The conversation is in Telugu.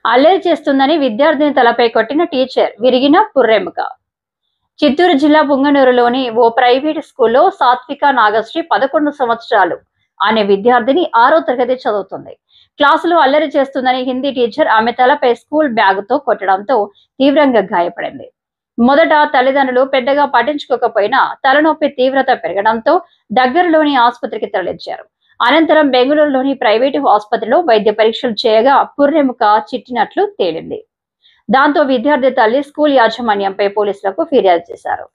అల్లరి చేస్తుందని విద్యార్థిని తలపై కొట్టిన టీచర్ విరిగిన పుర్రెముక. చిత్తూరు జిల్లా పుంగనూరులోని ఓ ప్రైవేట్ స్కూల్లో సాత్విక నాగశ్రీ 11 సంవత్సరాలు అనే విద్యార్థిని 6వ తరగతి చదువుతుంది. క్లాసులో అల్లరి చేస్తుందని హిందీ టీచర్ ఆమె తలపై స్కూల్ బ్యాగుతో కొట్టడంతో తీవ్రంగా గాయపడింది. మొదట తల్లిదండ్రులు పెద్దగా పట్టించుకోకపోయినా తలనొప్పి తీవ్రత పెరగడంతో దగ్గరలోని ఆసుపత్రికి తరలించారు. అనంతరం బెంగళూరులోని ప్రైవేటు ఆసుపత్రిలో వైద్య పరీక్షలు చేయగా పుర్రెముక చిట్టినట్లు తేలింది. దాంతో విద్యార్థి తల్లి స్కూల్ యాజమాన్యంపై పోలీసులకు ఫిర్యాదు చేశారు.